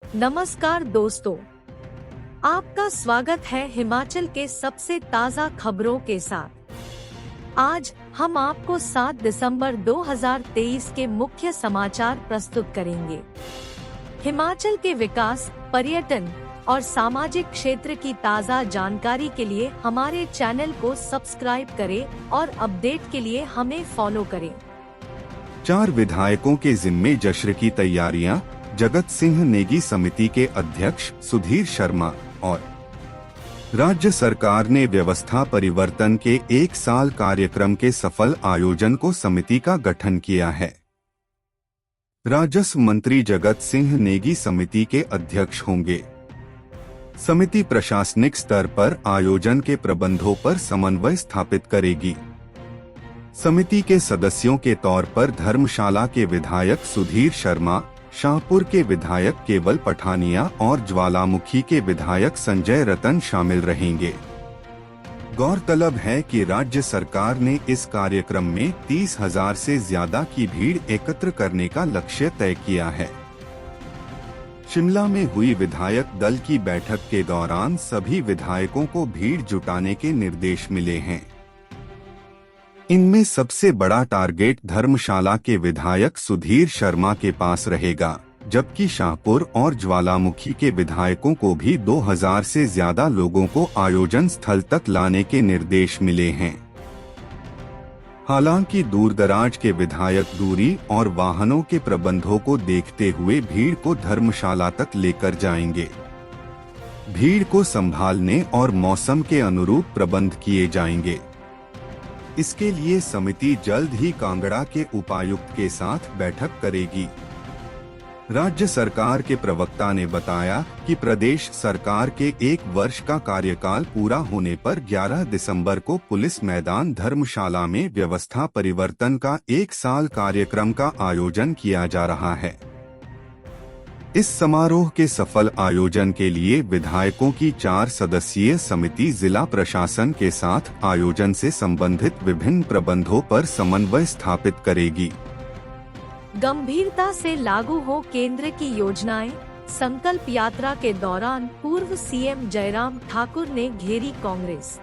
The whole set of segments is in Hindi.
नमस्कार दोस्तों, आपका स्वागत है हिमाचल के सबसे ताज़ा खबरों के साथ। आज हम आपको 7 दिसंबर 2023 के मुख्य समाचार प्रस्तुत करेंगे। हिमाचल के विकास, पर्यटन और सामाजिक क्षेत्र की ताज़ा जानकारी के लिए हमारे चैनल को सब्सक्राइब करें और अपडेट के लिए हमें फॉलो करें। 4 विधायकों के जिम्मे जश्न की तैयारियां। जगत सिंह नेगी समिति के अध्यक्ष सुधीर शर्मा और राज्य सरकार ने व्यवस्था परिवर्तन के 1 साल कार्यक्रम के सफल आयोजन को समिति का गठन किया है। राजस्व मंत्री जगत सिंह नेगी समिति के अध्यक्ष होंगे। समिति प्रशासनिक स्तर पर आयोजन के प्रबंधों पर समन्वय स्थापित करेगी। समिति के सदस्यों के तौर पर धर्मशाला के विधायक सुधीर शर्मा, शाहपुर के विधायक केवल पठानिया और ज्वालामुखी के विधायक संजय रतन शामिल रहेंगे। गौरतलब है कि राज्य सरकार ने इस कार्यक्रम में 30,000 से ज्यादा की भीड़ एकत्र करने का लक्ष्य तय किया है। शिमला में हुई विधायक दल की बैठक के दौरान सभी विधायकों को भीड़ जुटाने के निर्देश मिले हैं। इनमें सबसे बड़ा टारगेट धर्मशाला के विधायक सुधीर शर्मा के पास रहेगा, जबकि शाहपुर और ज्वालामुखी के विधायकों को भी 2,000 से ज्यादा लोगों को आयोजन स्थल तक लाने के निर्देश मिले हैं। हालांकि दूरदराज के विधायक दूरी और वाहनों के प्रबंधों को देखते हुए भीड़ को धर्मशाला तक लेकर जाएंगे। भीड़ को संभालने और मौसम के अनुरूप प्रबंध किए जाएंगे। इसके लिए समिति जल्द ही कांगड़ा के उपायुक्त के साथ बैठक करेगी। राज्य सरकार के प्रवक्ता ने बताया कि प्रदेश सरकार के 1 वर्ष का कार्यकाल पूरा होने पर 11 दिसंबर को पुलिस मैदान धर्मशाला में व्यवस्था परिवर्तन का 1 साल कार्यक्रम का आयोजन किया जा रहा है। इस समारोह के सफल आयोजन के लिए विधायकों की 4 सदस्यीय समिति जिला प्रशासन के साथ आयोजन से संबंधित विभिन्न प्रबंधों पर समन्वय स्थापित करेगी। गंभीरता से लागू हो केंद्र की योजनाएं। संकल्प यात्रा के दौरान पूर्व सीएम जयराम ठाकुर ने घेरी कांग्रेस।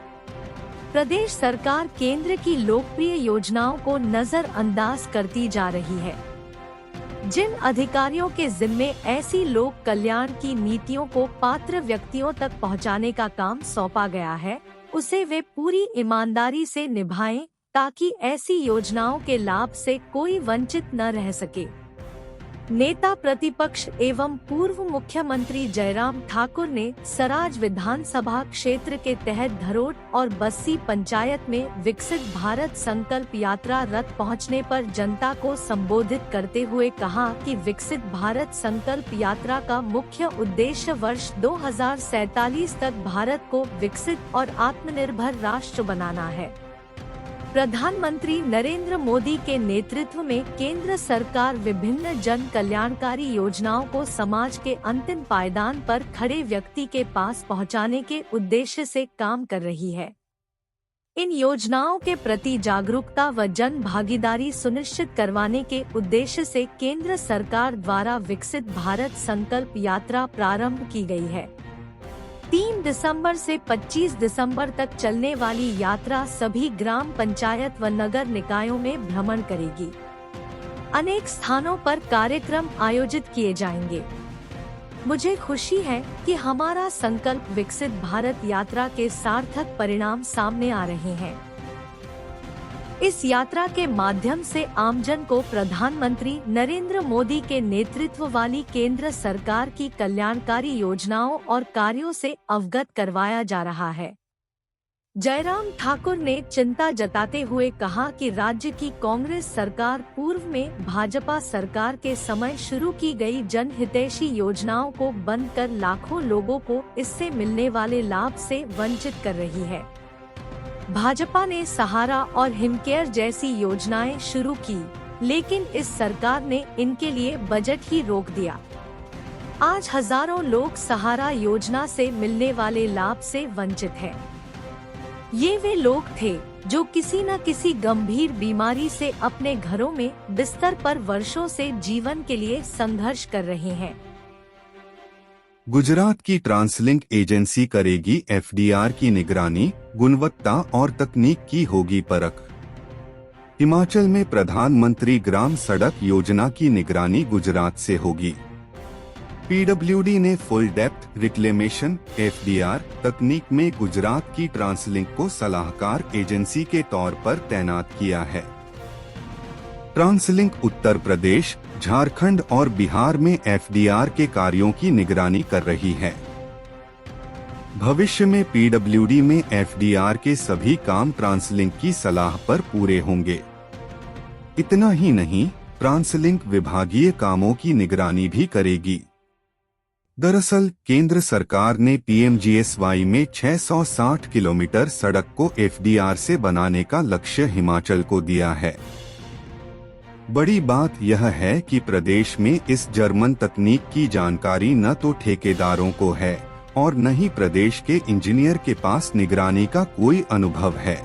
प्रदेश सरकार केंद्र की लोकप्रिय योजनाओं को नजरअंदाज करती जा रही है। जिन अधिकारियों के जिम्मे ऐसी लोक कल्याण की नीतियों को पात्र व्यक्तियों तक पहुंचाने का काम सौंपा गया है, उसे वे पूरी ईमानदारी से निभाएं ताकि ऐसी योजनाओं के लाभ से कोई वंचित न रह सके। नेता प्रतिपक्ष एवं पूर्व मुख्यमंत्री जयराम ठाकुर ने सराज विधानसभा क्षेत्र के तहत धरोट और बस्सी पंचायत में विकसित भारत संकल्प यात्रा रथ पहुंचने पर जनता को संबोधित करते हुए कहा कि विकसित भारत संकल्प यात्रा का मुख्य उद्देश्य वर्ष 2047 तक भारत को विकसित और आत्मनिर्भर राष्ट्र बनाना है। प्रधानमंत्री नरेंद्र मोदी के नेतृत्व में केंद्र सरकार विभिन्न जन कल्याणकारी योजनाओं को समाज के अंतिम पायदान पर खड़े व्यक्ति के पास पहुंचाने के उद्देश्य से काम कर रही है। इन योजनाओं के प्रति जागरूकता व जन भागीदारी सुनिश्चित करवाने के उद्देश्य से केंद्र सरकार द्वारा विकसित भारत संकल्प यात्रा प्रारंभ की गई है। 3 दिसंबर से 25 दिसंबर तक चलने वाली यात्रा सभी ग्राम पंचायत व नगर निकायों में भ्रमण करेगी। अनेक स्थानों पर कार्यक्रम आयोजित किए जाएंगे। मुझे खुशी है कि हमारा संकल्प विकसित भारत यात्रा के सार्थक परिणाम सामने आ रहे हैं। इस यात्रा के माध्यम से आमजन को प्रधानमंत्री नरेंद्र मोदी के नेतृत्व वाली केंद्र सरकार की कल्याणकारी योजनाओं और कार्यों से अवगत करवाया जा रहा है। जयराम ठाकुर ने चिंता जताते हुए कहा कि राज्य की कांग्रेस सरकार पूर्व में भाजपा सरकार के समय शुरू की गई जनहितैषी योजनाओं को बंद कर लाखों लोगों को इससे मिलने वाले लाभ से वंचित कर रही है। भाजपा ने सहारा और हिमकेयर जैसी योजनाएं शुरू की, लेकिन इस सरकार ने इनके लिए बजट ही रोक दिया। आज हजारों लोग सहारा योजना से मिलने वाले लाभ से वंचित हैं। ये वे लोग थे जो किसी न किसी गंभीर बीमारी से अपने घरों में बिस्तर पर वर्षों से जीवन के लिए संघर्ष कर रहे हैं। गुजरात की ट्रांसलिंक एजेंसी करेगी एफडीआर की निगरानी, गुणवत्ता और तकनीक की होगी परख। हिमाचल में प्रधानमंत्री ग्राम सड़क योजना की निगरानी गुजरात से होगी। पीडब्ल्यूडी ने फुल डेप्थ रिक्लेमेशन एफडीआर तकनीक में गुजरात की ट्रांसलिंक को सलाहकार एजेंसी के तौर पर तैनात किया है। ट्रांसलिंक उत्तर प्रदेश, झारखंड और बिहार में एफडीआर के कार्यों की निगरानी कर रही है। भविष्य में पीडब्ल्यूडी में एफडीआर के सभी काम ट्रांसलिंक की सलाह पर पूरे होंगे। इतना ही नहीं, ट्रांसलिंक विभागीय कामों की निगरानी भी करेगी। दरअसल केंद्र सरकार ने पीएमजीएसवाई में 660 किलोमीटर सड़क को एफडीआर से बनाने का लक्ष्य हिमाचल को दिया है। बड़ी बात यह है कि प्रदेश में इस जर्मन तकनीक की जानकारी न तो ठेकेदारों को है और न ही प्रदेश के इंजीनियर के पास निगरानी का कोई अनुभव है।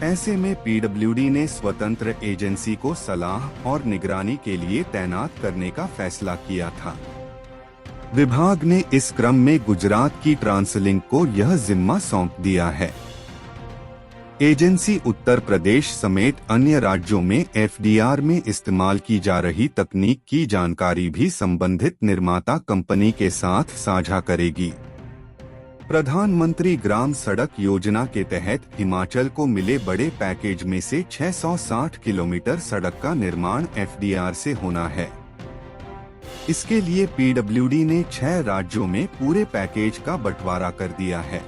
ऐसे में पीडब्ल्यूडी ने स्वतंत्र एजेंसी को सलाह और निगरानी के लिए तैनात करने का फैसला किया था। विभाग ने इस क्रम में गुजरात की ट्रांसलिंक को यह जिम्मा सौंप दिया है। एजेंसी उत्तर प्रदेश समेत अन्य राज्यों में एफडीआर में इस्तेमाल की जा रही तकनीक की जानकारी भी संबंधित निर्माता कंपनी के साथ साझा करेगी। प्रधानमंत्री ग्राम सड़क योजना के तहत हिमाचल को मिले बड़े पैकेज में से 660 किलोमीटर सड़क का निर्माण एफडीआर से होना है। इसके लिए पीडब्ल्यूडी ने 6 राज्यों में पूरे पैकेज का बंटवारा कर दिया है।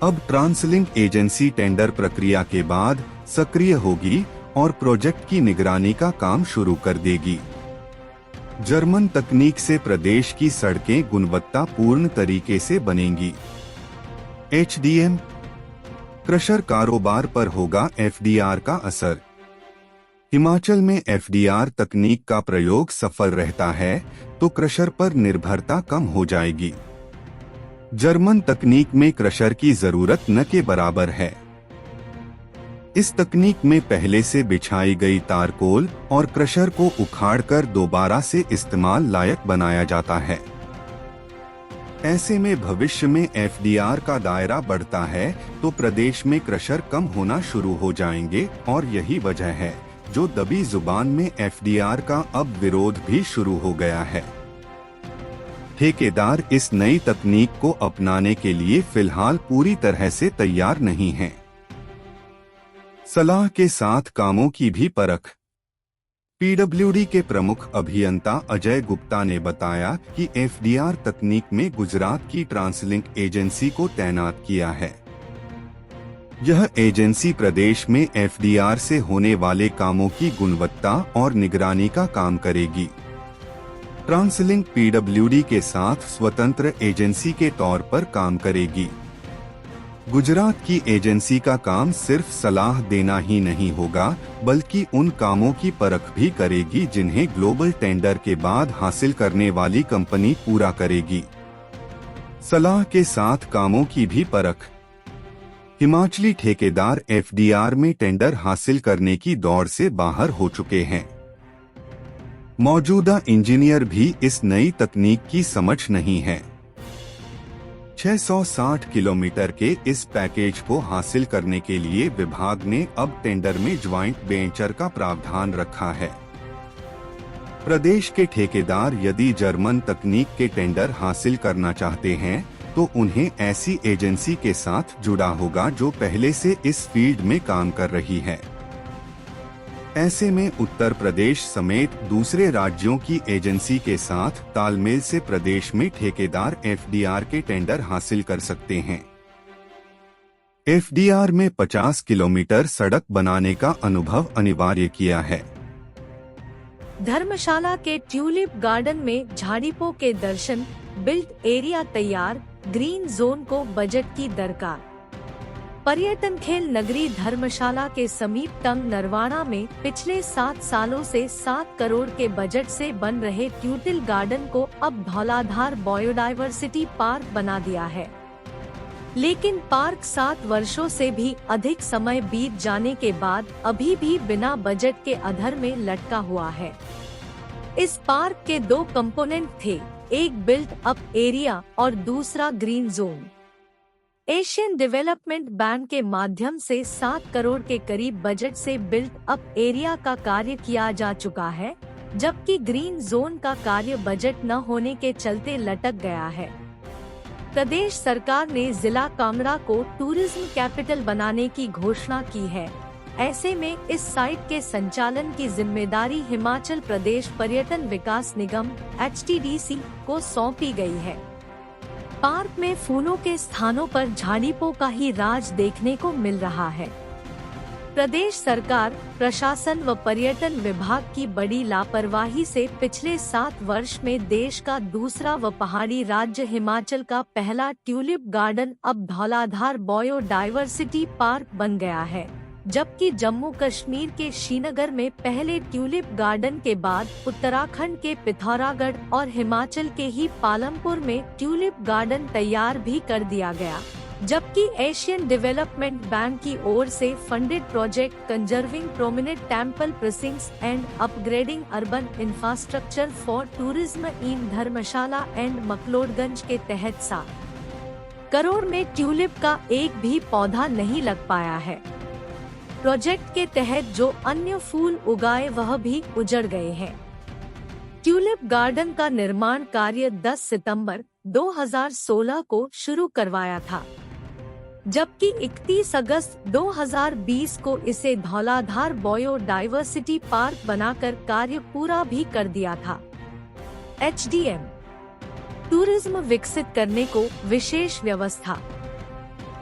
अब ट्रांसलिंक एजेंसी टेंडर प्रक्रिया के बाद सक्रिय होगी और प्रोजेक्ट की निगरानी का काम शुरू कर देगी। जर्मन तकनीक से प्रदेश की सड़कें गुणवत्तापूर्ण तरीके से बनेंगी। एचडीएम क्रशर कारोबार पर होगा एफडीआर का असर। हिमाचल में एफडीआर तकनीक का प्रयोग सफल रहता है तो क्रशर पर निर्भरता कम हो जाएगी। जर्मन तकनीक में क्रशर की जरूरत न के बराबर है। इस तकनीक में पहले से बिछाई गई तारकोल और क्रशर को उखाड़कर दोबारा से इस्तेमाल लायक बनाया जाता है। ऐसे में भविष्य में एफडीआर का दायरा बढ़ता है तो प्रदेश में क्रशर कम होना शुरू हो जाएंगे और यही वजह है जो दबी जुबान में एफडीआर का अब विरोध भी शुरू हो गया है। ठेकेदार इस नई तकनीक को अपनाने के लिए फिलहाल पूरी तरह से तैयार नहीं हैं। सलाह के साथ कामों की भी परख। पीडब्ल्यूडी के प्रमुख अभियंता अजय गुप्ता ने बताया कि एफडीआर तकनीक में गुजरात की ट्रांसलिंक एजेंसी को तैनात किया है। यह एजेंसी प्रदेश में एफडीआर से होने वाले कामों की गुणवत्ता और निगरानी का काम करेगी। ट्रांसलिंक पीडब्ल्यूडी के साथ स्वतंत्र एजेंसी के तौर पर काम करेगी। गुजरात की एजेंसी का काम सिर्फ सलाह देना ही नहीं होगा, बल्कि उन कामों की परख भी करेगी जिन्हें ग्लोबल टेंडर के बाद हासिल करने वाली कंपनी पूरा करेगी। सलाह के साथ कामों की भी परख। हिमाचली ठेकेदार एफडीआर में टेंडर हासिल करने की दौड़ से बाहर हो चुके हैं। मौजूदा इंजीनियर भी इस नई तकनीक की समझ नहीं है। 660 किलोमीटर के इस पैकेज को हासिल करने के लिए विभाग ने अब टेंडर में ज्वाइंट वेंचर का प्रावधान रखा है। प्रदेश के ठेकेदार यदि जर्मन तकनीक के टेंडर हासिल करना चाहते हैं तो उन्हें ऐसी एजेंसी के साथ जुड़ा होगा जो पहले से इस फील्ड में काम कर रही है। ऐसे में उत्तर प्रदेश समेत दूसरे राज्यों की एजेंसी के साथ तालमेल से प्रदेश में ठेकेदार एफडीआर के टेंडर हासिल कर सकते हैं। एफडीआर में 50 किलोमीटर सड़क बनाने का अनुभव अनिवार्य किया है। धर्मशाला के ट्यूलिप गार्डन में झाड़ीपों के दर्शन, बिल्ट एरिया तैयार, ग्रीन जोन को बजट की दरकार। पर्यटन खेल नगरी धर्मशाला के समीप टंग नरवाड़ा में पिछले 7 सालों से 7 करोड़ के बजट से बन रहे ट्यूलिप गार्डन को अब धौलाधार बायोडायवर्सिटी पार्क बना दिया है। लेकिन पार्क 7 वर्षों से भी अधिक समय बीत जाने के बाद अभी भी बिना बजट के अधर में लटका हुआ है। इस पार्क के 2 कंपोनेंट थे, एक बिल्ट अप एरिया और दूसरा green zone. Asian development bank के माध्यम से 7 करोड़ के करीब बजट से बिल्ट अप एरिया का कार्य किया जा चुका है, जबकि ग्रीन जोन का कार्य बजट न होने के चलते लटक गया है। प्रदेश सरकार ने जिला कांगड़ा को टूरिज्म कैपिटल बनाने की घोषणा की है। ऐसे में इस साइट के संचालन की जिम्मेदारी हिमाचल प्रदेश पर्यटन विकास निगम (HTDC) को सौंपी गई है। पार्क में फूलों के स्थानों पर झाड़ीपों का ही राज देखने को मिल रहा है। प्रदेश सरकार, प्रशासन व पर्यटन विभाग की बड़ी लापरवाही से पिछले 7 वर्ष में देश का दूसरा व पहाड़ी राज्य हिमाचल का पहला ट्यूलिप गार्डन अब धौलाधार बायोडायवर्सिटी पार्क बन गया है, जबकि जम्मू कश्मीर के श्रीनगर में पहले ट्यूलिप गार्डन के बाद उत्तराखंड के पिथौरागढ़ और हिमाचल के ही पालमपुर में ट्यूलिप गार्डन तैयार भी कर दिया गया। जबकि एशियन डेवलपमेंट बैंक की ओर से funded project conserving prominent temple precincts and upgrading urban infrastructure for tourism in Dharamshala and McLeodganj के तहत 7 करोड़ में ट्यूलिप का एक भी पौधा नहीं लग पाया है। प्रोजेक्ट के तहत जो अन्य फूल उगाए वह भी उजड़ गए हैं। ट्यूलिप गार्डन का निर्माण कार्य 10 सितंबर 2016 को शुरू करवाया था, जबकि 31 अगस्त 2020 को इसे धौलाधार बायोडायवर्सिटी पार्क बनाकर कार्य पूरा भी कर दिया था। HDM टूरिज्म विकसित करने को विशेष व्यवस्था।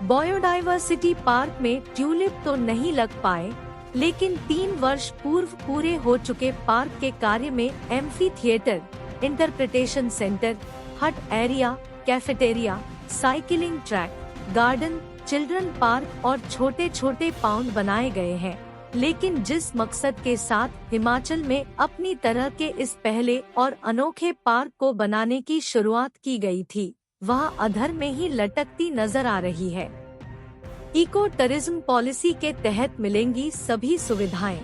बायोडायवर्सिटी पार्क में ट्यूलिप तो नहीं लग पाए, लेकिन 3 वर्ष पूर्व पूरे हो चुके पार्क के कार्य में एम्फी थिएटर, इंटरप्रिटेशन सेंटर, हट area, cafeteria, cycling track, garden, children park और छोटे छोटे पाउंड बनाए गए हैं। लेकिन जिस मकसद के साथ हिमाचल में अपनी तरह के इस पहले और अनोखे पार्क को बनाने की शुरुआत की गई थी, वह अधर में ही लटकती नजर आ रही है। इको टूरिज्म पॉलिसी के तहत मिलेंगी सभी सुविधाएं।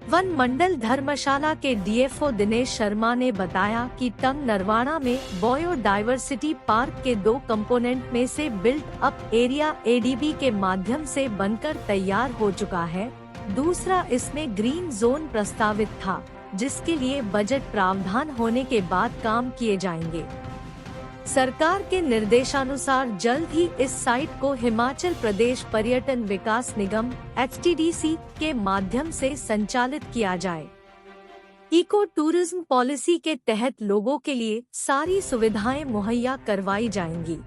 वन मंडल धर्मशाला के DFO दिनेश शर्मा ने बताया कि टंग नरवाड़ा में बायोडायवर्सिटी पार्क के 2 कंपोनेंट में से बिल्ट अप एरिया ADB के माध्यम से बनकर तैयार हो चुका है। दूसरा इसमें ग्रीन जोन प्रस्तावित था, जिसके लिए बजट प्रावधान होने के बाद काम किए जाएंगे। सरकार के निर्देशानुसार जल्द ही इस साइट को हिमाचल प्रदेश पर्यटन विकास निगम (HTDC) के माध्यम से संचालित किया जाए। इको टूरिज्म पॉलिसी के तहत लोगों के लिए सारी सुविधाएं मुहैया करवाई जाएंगी।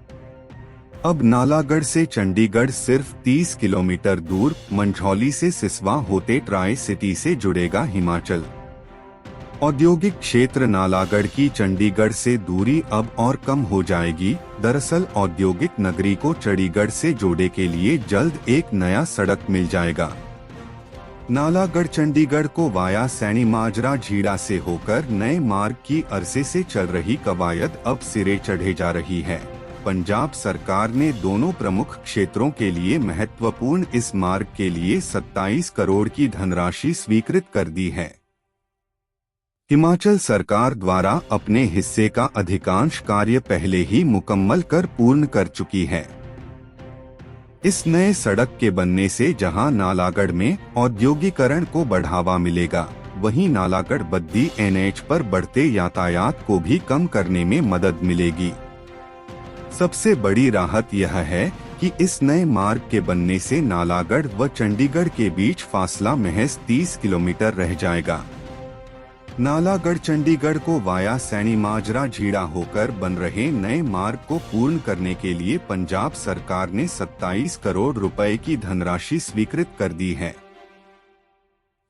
अब नालागढ़ से चंडीगढ़ सिर्फ 30 किलोमीटर दूर मंझौली से सिसवा होते ट्राई सिटी से जुड़ेगा हिमाचल। औद्योगिक क्षेत्र नालागढ़ की चंडीगढ़ से दूरी अब और कम हो जाएगी। दरअसल औद्योगिक नगरी को चंडीगढ़ से जोड़ने के लिए जल्द एक नया सड़क मिल जाएगा। नालागढ़ चंडीगढ़ को वाया सैनी माजरा झीड़ा से होकर नए मार्ग की अरसे से चल रही कवायद अब सिरे चढ़े जा रही है। पंजाब सरकार ने दोनों प्रमुख क्षेत्रों के लिए महत्वपूर्ण इस मार्ग के लिए 27 करोड़ की धनराशि स्वीकृत कर दी है। हिमाचल सरकार द्वारा अपने हिस्से का अधिकांश कार्य पहले ही मुकम्मल कर पूर्ण कर चुकी है। इस नए सड़क के बनने से जहां नालागढ़ में औद्योगिकरण को बढ़ावा मिलेगा, वहीं नालागढ़ बद्दी NH पर बढ़ते यातायात को भी कम करने में मदद मिलेगी। सबसे बड़ी राहत यह है कि इस नए मार्ग के बनने से नालागढ़ व चंडीगढ़ के बीच फासला महज 30 किलोमीटर रह जाएगा। नालागढ़ चंडीगढ़ को वाया सैनी माजरा झीड़ा होकर बन रहे नए मार्ग को पूर्ण करने के लिए पंजाब सरकार ने 27 करोड़ रुपए की धनराशि स्वीकृत कर दी है।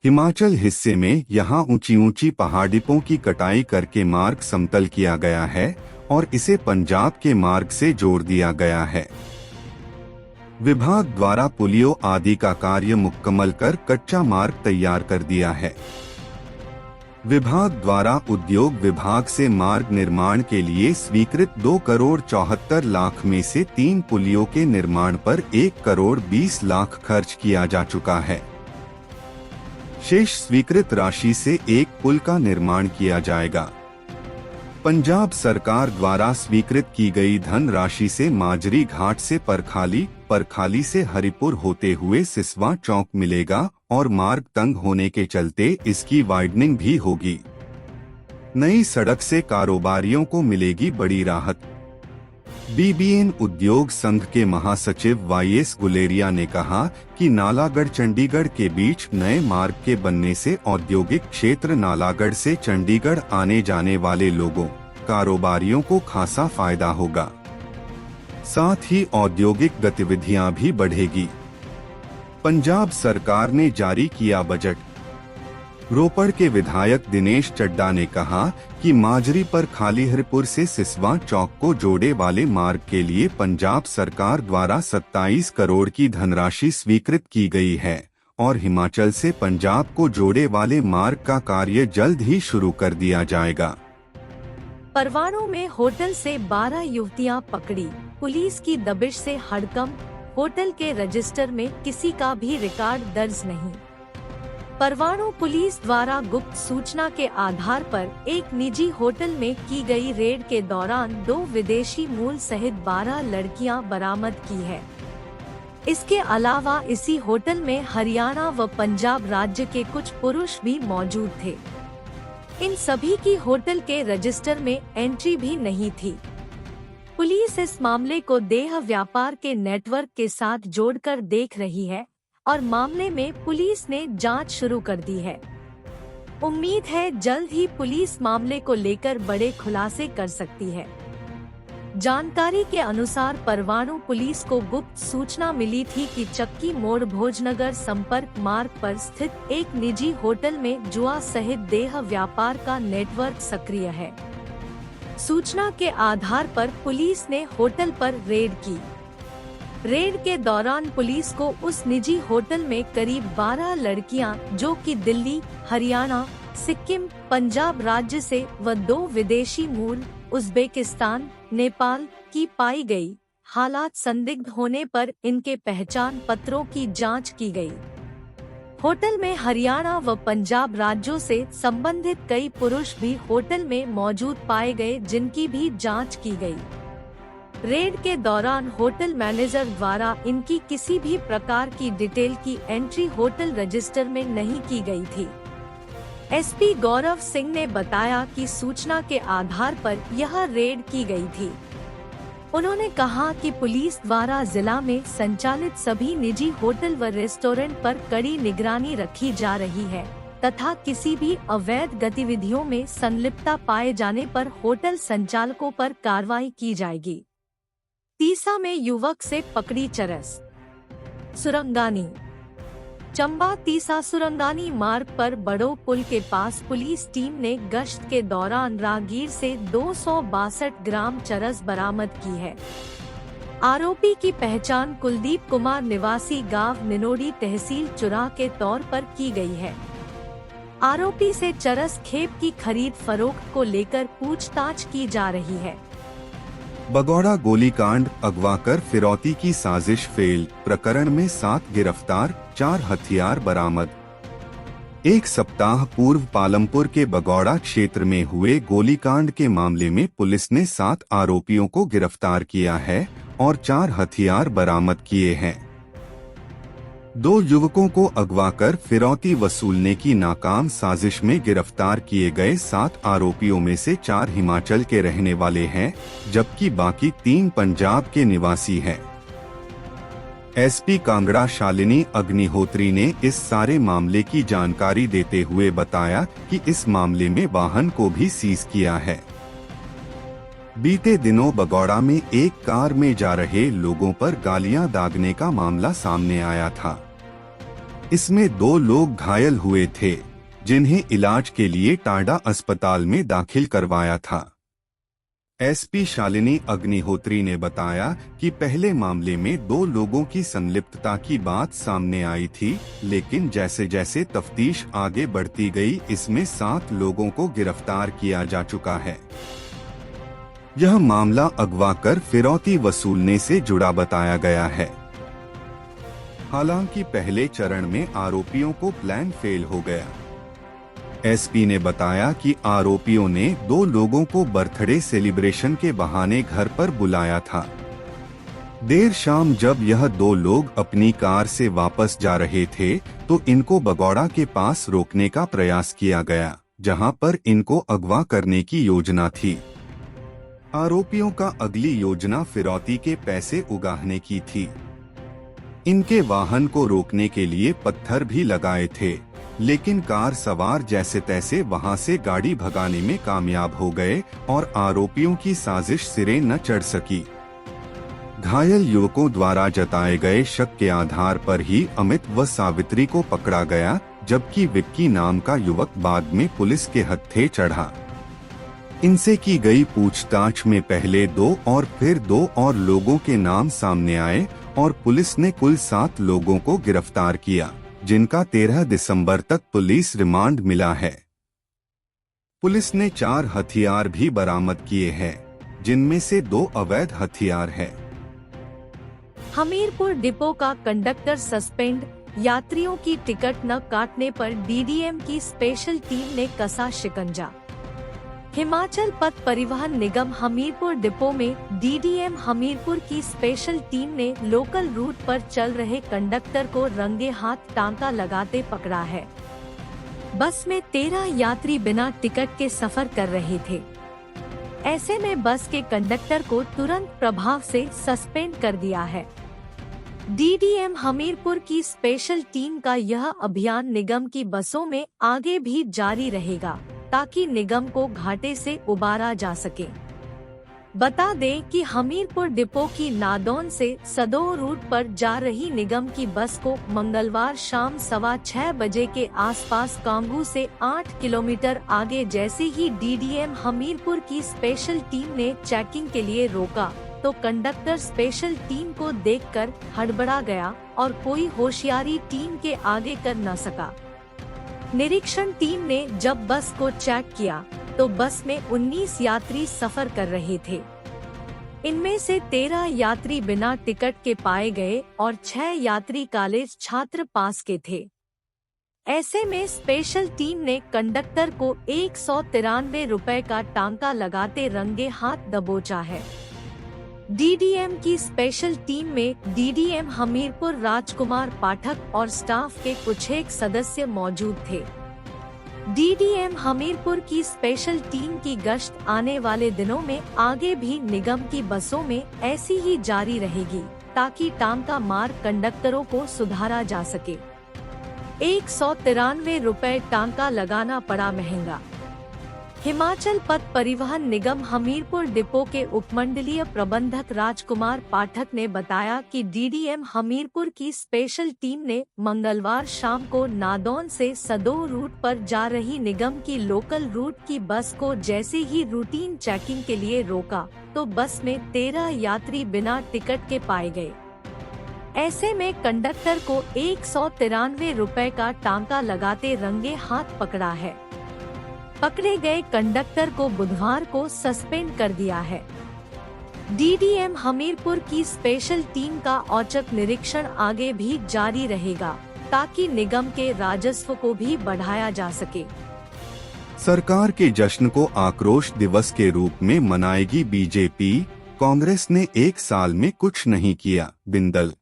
हिमाचल हिस्से में यहां ऊंची ऊंची पहाड़ियों की कटाई करके मार्ग समतल किया गया है और इसे पंजाब के मार्ग से जोड़ दिया गया है। विभाग द्वारा पुलियों आदि का कार्य मुकम्मल कर कच्चा मार्ग तैयार कर दिया है। विभाग द्वारा उद्योग विभाग से मार्ग निर्माण के लिए स्वीकृत 2 करोड़ 74 लाख में से 3 पुलियों के निर्माण पर 1 करोड़ 20 लाख खर्च किया जा चुका है। शेष स्वीकृत राशि से एक पुल का निर्माण किया जाएगा। पंजाब सरकार द्वारा स्वीकृत की गई धनराशि से माजरी घाट से परखाली से हरिपुर होते हुए सिसवा चौक मिलेगा और मार्ग तंग होने के चलते इसकी वाइडनिंग भी होगी। नई सड़क से कारोबारियों को मिलेगी बड़ी राहत। बीबीएन उद्योग संघ के महासचिव वाईएस गुलेरिया ने कहा कि नालागढ़ चंडीगढ़ के बीच नए मार्ग के बनने से औद्योगिक क्षेत्र नालागढ़ से चंडीगढ़ आने जाने वाले लोगों, कारोबारियों को खासा फायदा होगा। साथ ही औद्योगिक गतिविधियां भी बढ़ेगी। पंजाब सरकार ने जारी किया बजट। रोपड़ के विधायक दिनेश चड्डा ने कहा कि माजरी पर खाली हरिपुर से सिसवा चौक को जोड़े वाले मार्ग के लिए पंजाब सरकार द्वारा 27 करोड़ की धनराशि स्वीकृत की गई है और हिमाचल से पंजाब को जोड़े वाले मार्ग का कार्य जल्द ही शुरू कर दिया जाएगा। परवाणू में होटल से 12 युवतियां पकड़ी, पुलिस की दबिश से हड़कंप, होटल के रजिस्टर में किसी का भी रिकॉर्ड दर्ज नहीं। परवाणू पुलिस द्वारा गुप्त सूचना के आधार पर एक निजी होटल में की गई रेड के दौरान 2 विदेशी मूल सहित 12 लड़कियां बरामद की है। इसके अलावा इसी होटल में हरियाणा व पंजाब राज्य के कुछ पुरुष भी मौजूद थे। इन सभी की होटल के रजिस्टर में एंट्री भी नहीं थी। पुलिस इस मामले को देह व्यापार के नेटवर्क के साथ जोड़कर देख रही है और मामले में पुलिस ने जांच शुरू कर दी है। उम्मीद है जल्द ही पुलिस मामले को लेकर बड़े खुलासे कर सकती है। जानकारी के अनुसार परवाणू पुलिस को गुप्त सूचना मिली थी कि चक्की मोड़ भोजनगर संपर्क मार्ग पर स्थित एक निजी होटल में जुआ सहित देह व्यापार का नेटवर्क सक्रिय है। सूचना के आधार पर पुलिस ने होटल पर रेड की। रेड के दौरान पुलिस को उस निजी होटल में करीब 12 लड़कियां जो कि दिल्ली, हरियाणा, सिक्किम, पंजाब राज्य से व 2 विदेशी मूल उज्बेकिस्तान, नेपाल की पाई गई। हालात संदिग्ध होने पर इनके पहचान पत्रों की जांच की गई। होटल में हरियाणा व पंजाब राज्यों से संबंधित कई पुरुष भी होटल में मौजूद पाए गए, जिनकी भी जांच की गई। रेड के दौरान होटल मैनेजर द्वारा इनकी किसी भी प्रकार की डिटेल की एंट्री होटल रजिस्टर में नहीं की गई थी। एसपी गौरव सिंह ने बताया कि सूचना के आधार पर यह रेड की गई थी। उन्होंने कहा कि पुलिस द्वारा जिला में संचालित सभी निजी होटल व रेस्टोरेंट पर कड़ी निगरानी रखी जा रही है तथा किसी भी अवैध गतिविधियों में संलिप्तता पाए जाने पर होटल संचालकों पर कार्रवाई की जाएगी। तीसा में युवक से पकड़ी चरस। सुरंगानी। चंबा तीसा सुरंगानी मार्ग पर बड़ो पुल के पास पुलिस टीम ने गश्त के दौरान राहगीर से 262 ग्राम चरस बरामद की है। आरोपी की पहचान कुलदीप कुमार निवासी गांव निनोड़ी तहसील चुरा के तौर पर की गई है। आरोपी से चरस खेप की खरीद फरोख्त को लेकर पूछताछ की जा रही है। बगौड़ा गोलीकांड अगवा कर फिरौती की साजिश फेल, प्रकरण में 7 गिरफ्तार, 4 हथियार बरामद। एक सप्ताह पूर्व पालमपुर के बगौड़ा क्षेत्र में हुए गोलीकांड के मामले में पुलिस ने 7 आरोपियों को गिरफ्तार किया है और 4 हथियार बरामद किए हैं। 2 युवकों को अगवा कर फिरौती वसूलने की नाकाम साजिश में गिरफ्तार किए गए 7 आरोपियों में से 4 हिमाचल के रहने वाले हैं, जबकि बाकी 3 पंजाब के निवासी हैं। एसपी कांगड़ा शालिनी अग्निहोत्री ने इस सारे मामले की जानकारी देते हुए बताया कि इस मामले में वाहन को भी सीज किया है। बीते दिनों बगौड़ा में एक कार में जा रहे लोगों पर गालियां दागने का मामला सामने आया था। इसमें 2 लोग घायल हुए थे, जिन्हें इलाज के लिए टांडा अस्पताल में दाखिल करवाया था। एसपी शालिनी अग्निहोत्री ने बताया कि पहले मामले में 2 लोगों की संलिप्तता की बात सामने आई थी, लेकिन जैसे जैसे तफ्तीश आगे बढ़ती गई, इसमें 7 लोगों को गिरफ्तार किया जा चुका है। यह मामला अगवा कर फिरौती वसूलने से जुड़ा बताया गया है। हालांकि पहले चरण में आरोपियों को प्लान फेल हो गया। एसपी ने बताया कि आरोपियों ने 2 लोगों को बर्थडे सेलिब्रेशन के बहाने घर पर बुलाया था। देर शाम जब यह 2 लोग अपनी कार से वापस जा रहे थे तो इनको बगौड़ा के पास रोकने का प्रयास किया गया, जहां पर इनको अगवा करने की योजना थी। आरोपियों का अगली योजना फिरौती के पैसे उगाहने की थी। इनके वाहन को रोकने के लिए पत्थर भी लगाए थे, लेकिन कार सवार जैसे तैसे वहां से गाड़ी भगाने में कामयाब हो गए और आरोपियों की साजिश सिरे न चढ़ सकी। घायल युवकों द्वारा जताए गए शक के आधार पर ही अमित व सावित्री को पकड़ा गया, जबकि विक्की नाम का युवक बाद में पुलिस के हत्थे चढ़ा। इनसे की गई पूछताछ में पहले 2 और फिर 2 और लोगों के नाम सामने आए और पुलिस ने कुल 7 लोगों को गिरफ्तार किया, जिनका 13 दिसंबर तक पुलिस रिमांड मिला है। पुलिस ने 4 हथियार भी बरामद किए हैं, जिनमें से 2 अवैध हथियार हैं। हमीरपुर डिपो का कंडक्टर सस्पेंड, यात्रियों की टिकट न काटने पर डीडीएम की स्पेशल टीम ने कसा शिकंजा। हिमाचल पथ परिवहन निगम हमीरपुर डिपो में डीडीएम हमीरपुर की स्पेशल टीम ने लोकल रूट पर चल रहे कंडक्टर को रंगे हाथ टांका लगाते पकड़ा है। बस में 13 यात्री बिना टिकट के सफर कर रहे थे। ऐसे में बस के कंडक्टर को तुरंत प्रभाव से सस्पेंड कर दिया है। डीडीएम हमीरपुर की स्पेशल टीम का यह अभियान निगम की बसों में आगे भी जारी रहेगा, ताकि निगम को घाटे से उबारा जा सके। बता दें कि हमीरपुर डिपो की नादौन से सदोह रूट पर जा रही निगम की बस को मंगलवार शाम 6:15 बजे के आसपास कांगू से 8 किलोमीटर आगे जैसे ही डीडीएम हमीरपुर की स्पेशल टीम ने चेकिंग के लिए रोका तो कंडक्टर स्पेशल टीम को देखकर हड़बड़ा गया और कोई होशियारी टीम के आगे कर न सका। निरीक्षण टीम ने जब बस को चेक किया तो बस में 19 यात्री सफर कर रहे थे। इनमें से 13 यात्री बिना टिकट के पाए गए और 6 यात्री कॉलेज छात्र पास के थे। ऐसे में स्पेशल टीम ने कंडक्टर को 193 रुपए का टांका लगाते रंगे हाथ दबोचा है। डीडीएम की स्पेशल टीम में डीडीएम हमीरपुर राजकुमार पाठक और स्टाफ के कुछ एक सदस्य मौजूद थे। डीडीएम हमीरपुर की स्पेशल टीम की गश्त आने वाले दिनों में आगे भी निगम की बसों में ऐसी ही जारी रहेगी, ताकि टांका मार कंडक्टरों को सुधारा जा सके। 193 रुपए टांका लगाना पड़ा महंगा। हिमाचल पथ परिवहन निगम हमीरपुर डिपो के उपमंडलीय प्रबंधक राजकुमार पाठक ने बताया कि डीडीएम हमीरपुर की स्पेशल टीम ने मंगलवार शाम को नादौन से सदोह रूट पर जा रही निगम की लोकल रूट की बस को जैसे ही रूटीन चेकिंग के लिए रोका तो बस में 13 यात्री बिना टिकट के पाए गए। ऐसे में कंडक्टर को 193 रुपए का टांका लगाते रंगे हाथ पकड़ा है। पकड़े गए कंडक्टर को बुधवार को सस्पेंड कर दिया है। डीडीएम हमीरपुर की स्पेशल टीम का औचक निरीक्षण आगे भी जारी रहेगा, ताकि निगम के राजस्व को भी बढ़ाया जा सके। सरकार के जश्न को आक्रोश दिवस के रूप में मनाएगी बीजेपी, कांग्रेस ने 1 साल में कुछ नहीं किया, बिंदल।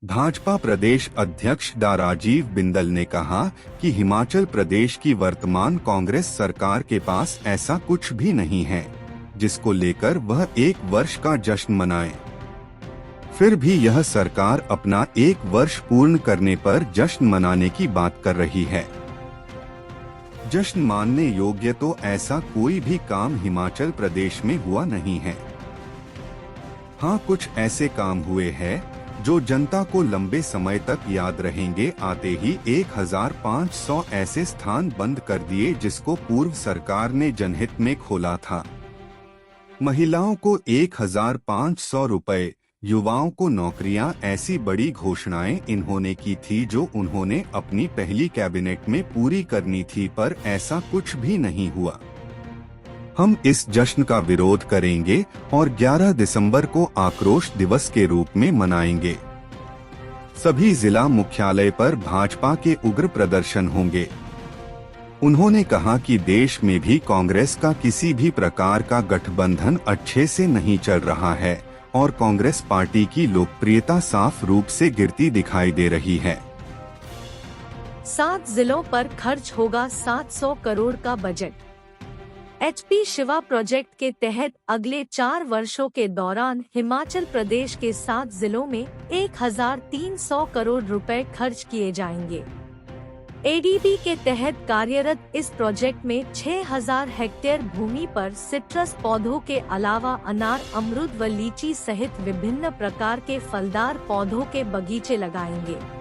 भाजपा प्रदेश अध्यक्ष डा राजीव बिंदल ने कहा कि हिमाचल प्रदेश की वर्तमान कांग्रेस सरकार के पास ऐसा कुछ भी नहीं है जिसको लेकर वह 1 वर्ष का जश्न मनाए। फिर भी यह सरकार अपना 1 वर्ष पूर्ण करने पर जश्न मनाने की बात कर रही है। जश्न मानने योग्य तो ऐसा कोई भी काम हिमाचल प्रदेश में हुआ नहीं है। हाँ, कुछ ऐसे काम हुए हैं जो जनता को लंबे समय तक याद रहेंगे। आते ही 1500 ऐसे स्थान बंद कर दिए जिसको पूर्व सरकार ने जनहित में खोला था। महिलाओं को 1500 रुपए, युवाओं को नौकरियां, ऐसी बड़ी घोषणाएं इन्होंने की थी जो उन्होंने अपनी पहली कैबिनेट में पूरी करनी थी, पर ऐसा कुछ भी नहीं हुआ। हम इस जश्न का विरोध करेंगे और 11 दिसंबर को आक्रोश दिवस के रूप में मनाएंगे। सभी जिला मुख्यालय पर भाजपा के उग्र प्रदर्शन होंगे। उन्होंने कहा कि देश में भी कांग्रेस का किसी भी प्रकार का गठबंधन अच्छे से नहीं चल रहा है और कांग्रेस पार्टी की लोकप्रियता साफ रूप से गिरती दिखाई दे रही है। 7 जिलों पर खर्च होगा 700 करोड़ का बजट। HP शिवा प्रोजेक्ट के तहत अगले 4 वर्षों के दौरान हिमाचल प्रदेश के 7 जिलों में 1300 करोड़ रुपए खर्च किए जाएंगे। ADB के तहत कार्यरत इस प्रोजेक्ट में 6000 हेक्टेयर भूमि पर सिट्रस पौधों के अलावा अनार, अमरूद व लीची सहित विभिन्न प्रकार के फलदार पौधों के बगीचे लगाएंगे।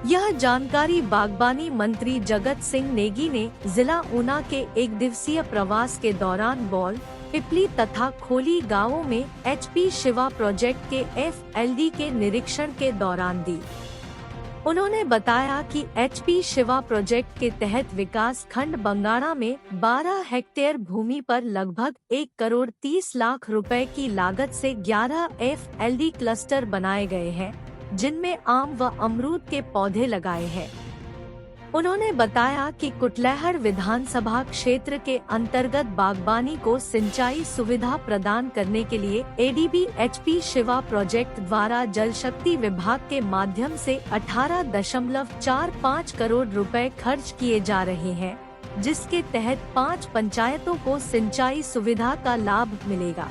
यह जानकारी बागबानी मंत्री जगत सिंह नेगी ने जिला ऊना के 1 दिवसीय प्रवास के दौरान बौल, पिपली तथा खोली गांवों में HP शिवा प्रोजेक्ट के FLD के निरीक्षण के दौरान दी। उन्होंने बताया कि HP शिवा प्रोजेक्ट के तहत विकास खंड बंगाणा में 12 हेक्टेयर भूमि पर लगभग 1 करोड़ 30 लाख रुपए की लागत से 11 FLD क्लस्टर बनाए गए हैं, जिनमें आम व अमरूद के पौधे लगाए हैं। उन्होंने बताया कि कुटलैहड़ विधानसभा क्षेत्र के अंतर्गत बागबानी को सिंचाई सुविधा प्रदान करने के लिए ADB HP शिवा प्रोजेक्ट द्वारा जल शक्ति विभाग के माध्यम से 18.45 करोड़ रुपए खर्च किए जा रहे हैं, जिसके तहत 5 पंचायतों को सिंचाई सुविधा का लाभ मिलेगा।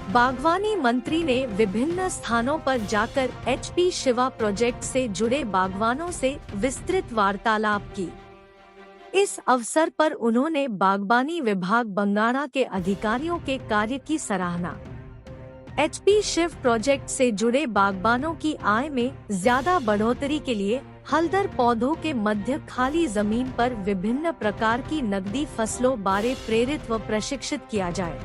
बागवानी मंत्री ने विभिन्न स्थानों पर जाकर HP शिवा प्रोजेक्ट से जुड़े बागवानों से विस्तृत वार्तालाप की। इस अवसर पर उन्होंने बागबानी विभाग बंगाणा के अधिकारियों के कार्य की सराहना। HP शिव प्रोजेक्ट से जुड़े बागबानों की आय में ज्यादा बढ़ोतरी के लिए हलदर पौधों के मध्य खाली जमीन पर विभिन्न प्रकार की नकदी फसलों बारे प्रेरित व प्रशिक्षित किया जाए।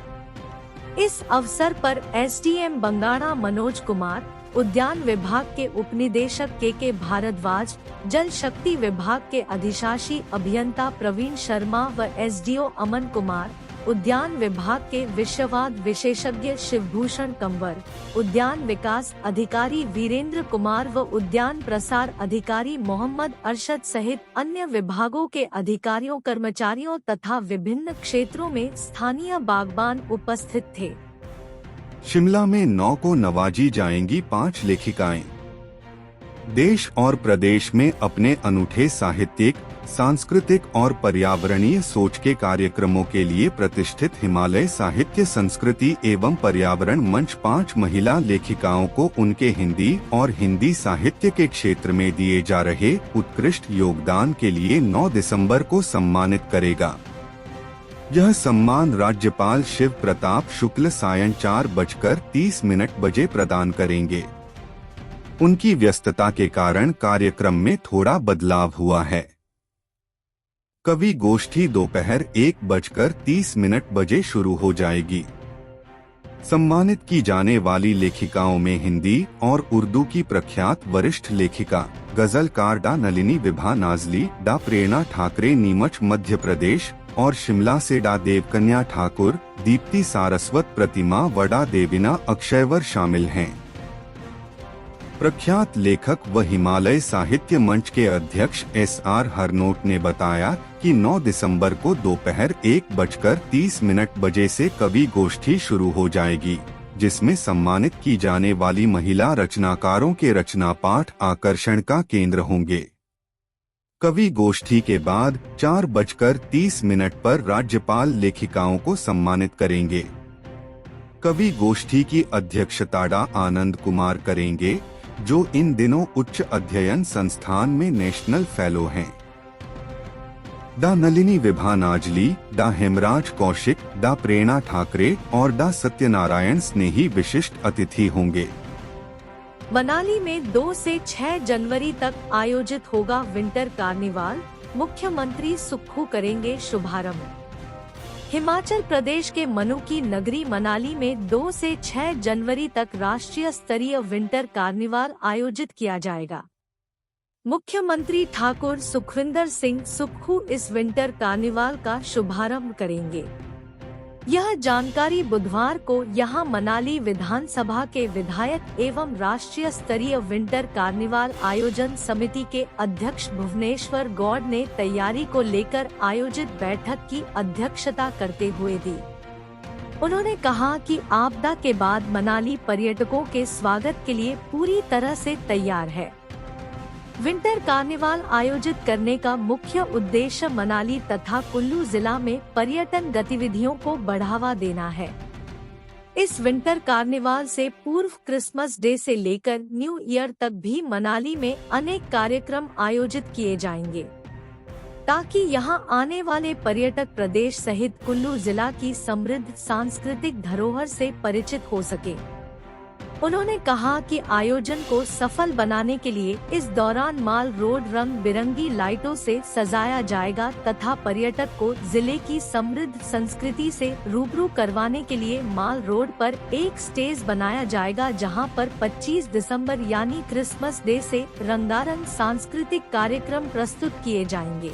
इस अवसर पर SDM बंगाणा मनोज कुमार, उद्यान विभाग के उपनिदेशक के भारद्वाज, जल शक्ति विभाग के अधिशासी अभियंता प्रवीण शर्मा व SDO अमन कुमार, उद्यान विभाग के विषयवाद विशेषज्ञ शिवभूषण कंवर, उद्यान विकास अधिकारी वीरेंद्र कुमार व उद्यान प्रसार अधिकारी मोहम्मद अरशद सहित अन्य विभागों के अधिकारियों, कर्मचारियों तथा विभिन्न क्षेत्रों में स्थानीय बागबान उपस्थित थे। शिमला में 9 को नवाजी जाएंगी 5 लेखिकाएं। देश और प्रदेश में अपने अनूठे साहित्यिक, सांस्कृतिक और पर्यावरणीय सोच के कार्यक्रमों के लिए प्रतिष्ठित हिमालय साहित्य संस्कृति एवं पर्यावरण मंच 5 महिला लेखिकाओं को उनके हिंदी और हिंदी साहित्य के क्षेत्र में दिए जा रहे उत्कृष्ट योगदान के लिए 9 दिसंबर को सम्मानित करेगा। यह सम्मान राज्यपाल शिव प्रताप शुक्ल सायं 4:30 बजे प्रदान करेंगे। उनकी व्यस्तता के कारण कार्यक्रम में थोड़ा बदलाव हुआ है। कवि गोष्ठी दोपहर 1:30 बजे शुरू हो जाएगी। सम्मानित की जाने वाली लेखिकाओं में हिंदी और उर्दू की प्रख्यात वरिष्ठ लेखिका गजलकार डा नलिनी विभा नाजली, डा प्रेरणा ठाकरे नीमच मध्य प्रदेश और शिमला से डा देवकन्या ठाकुर, दीप्ति सारस्वत प्रतिमा व डा देविना अक्षयवर शामिल हैं। प्रख्यात लेखक व हिमालय साहित्य मंच के अध्यक्ष SR हरनोट ने बताया कि 9 दिसंबर को दोपहर 1:30 बजे से कवि गोष्ठी शुरू हो जाएगी, जिसमें सम्मानित की जाने वाली महिला रचनाकारों के रचना पाठ आकर्षण का केंद्र होंगे। कवि गोष्ठी के बाद 4:30 पर राज्यपाल लेखिकाओं को सम्मानित करेंगे। कवि गोष्ठी की अध्यक्षता डा आनंद कुमार करेंगे, जो इन दिनों उच्च अध्ययन संस्थान में नेशनल फेलो हैं। डा नलिनी विभा नाजली, डा हेमराज कौशिक, डा प्रेरणा ठाकरे और डा सत्यनारायण स्नेही विशिष्ट अतिथि होंगे। मनाली में 2 से 6 जनवरी तक आयोजित होगा विंटर कार्निवाल, मुख्यमंत्री सुक्खू करेंगे शुभारंभ। हिमाचल प्रदेश के मनु की नगरी मनाली में 2 से 6 जनवरी तक राष्ट्रीय स्तरीय विंटर कार्निवाल आयोजित किया जाएगा। मुख्यमंत्री ठाकुर सुखविंदर सिंह सुक्खू इस विंटर कार्निवाल का शुभारंभ करेंगे। यह जानकारी बुधवार को यहां मनाली विधानसभा के विधायक एवं राष्ट्रीय स्तरीय विंटर कार्निवाल आयोजन समिति के अध्यक्ष भुवनेश्वर गौड़ ने तैयारी को लेकर आयोजित बैठक की अध्यक्षता करते हुए दी। उन्होंने कहा कि आपदा के बाद मनाली पर्यटकों के स्वागत के लिए पूरी तरह से तैयार है। विंटर कार्निवाल आयोजित करने का मुख्य उद्देश्य मनाली तथा कुल्लू जिला में पर्यटन गतिविधियों को बढ़ावा देना है। इस विंटर कार्निवाल से पूर्व क्रिसमस डे से लेकर न्यू ईयर तक भी मनाली में अनेक कार्यक्रम आयोजित किए जाएंगे, ताकि यहां आने वाले पर्यटक प्रदेश सहित कुल्लू जिला की समृद्ध सांस्कृतिक धरोहर से परिचित हो सके। उन्होंने कहा कि आयोजन को सफल बनाने के लिए इस दौरान माल रोड रंग बिरंगी लाइटों से सजाया जाएगा तथा पर्यटक को जिले की समृद्ध संस्कृति से रूबरू करवाने के लिए माल रोड पर एक स्टेज बनाया जाएगा, जहां पर 25 दिसंबर यानी क्रिसमस डे से रंगारंग सांस्कृतिक कार्यक्रम प्रस्तुत किए जाएंगे।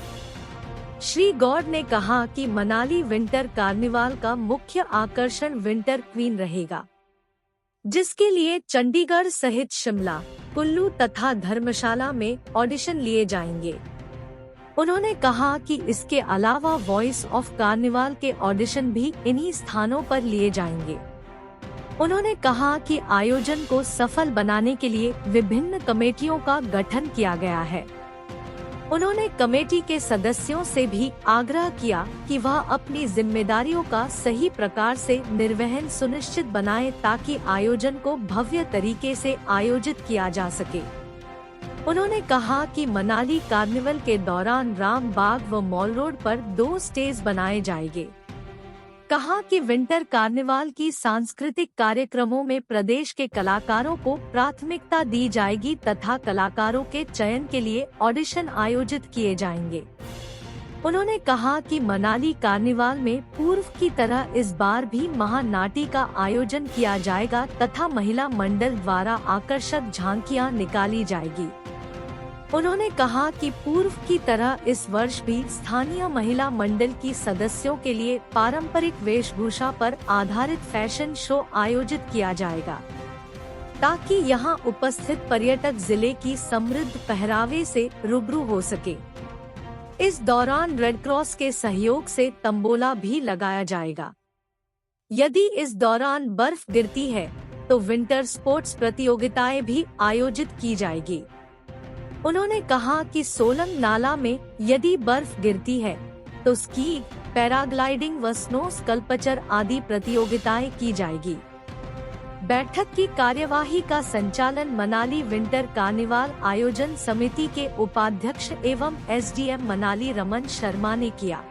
श्री गौड़ ने कहा कि मनाली विंटर कार्निवाल का मुख्य आकर्षण विंटर क्वीन रहेगा, जिसके लिए चंडीगढ़ सहित शिमला, कुल्लू तथा धर्मशाला में ऑडिशन लिए जाएंगे। उन्होंने कहा कि इसके अलावा वॉइस ऑफ कार्निवाल के ऑडिशन भी इन्हीं स्थानों पर लिए जाएंगे। उन्होंने कहा कि आयोजन को सफल बनाने के लिए विभिन्न कमेटियों का गठन किया गया है। उन्होंने कमेटी के सदस्यों से भी आग्रह किया कि वह अपनी जिम्मेदारियों का सही प्रकार से निर्वहन सुनिश्चित बनाएं, ताकि आयोजन को भव्य तरीके से आयोजित किया जा सके। उन्होंने कहा कि मनाली कार्निवल के दौरान राम बाग व मॉल रोड पर 2 स्टेज बनाए जाएंगे। कहा कि विंटर कार्निवाल की सांस्कृतिक कार्यक्रमों में प्रदेश के कलाकारों को प्राथमिकता दी जाएगी तथा कलाकारों के चयन के लिए ऑडिशन आयोजित किए जाएंगे। उन्होंने कहा कि मनाली कार्निवाल में पूर्व की तरह इस बार भी महानाटी का आयोजन किया जाएगा तथा महिला मंडल द्वारा आकर्षक झांकियां निकाली जाएगी। उन्होंने कहा कि पूर्व की तरह इस वर्ष भी स्थानीय महिला मंडल की सदस्यों के लिए पारंपरिक वेशभूषा पर आधारित फैशन शो आयोजित किया जाएगा, ताकि यहां उपस्थित पर्यटक जिले की समृद्ध पहरावे से रूबरू हो सके। इस दौरान रेड क्रॉस के सहयोग से तंबोला भी लगाया जाएगा। यदि इस दौरान बर्फ गिरती है तो विंटर स्पोर्ट्स प्रतियोगिताएं भी आयोजित की जाएगी। उन्होंने कहा कि सोलंग नाला में यदि बर्फ गिरती है तो स्की, पैराग्लाइडिंग व स्नो स्कल्पचर आदि प्रतियोगिताएं की जाएगी। बैठक की कार्यवाही का संचालन मनाली विंटर कार्निवाल आयोजन समिति के उपाध्यक्ष एवं एसडीएम मनाली रमन शर्मा ने किया।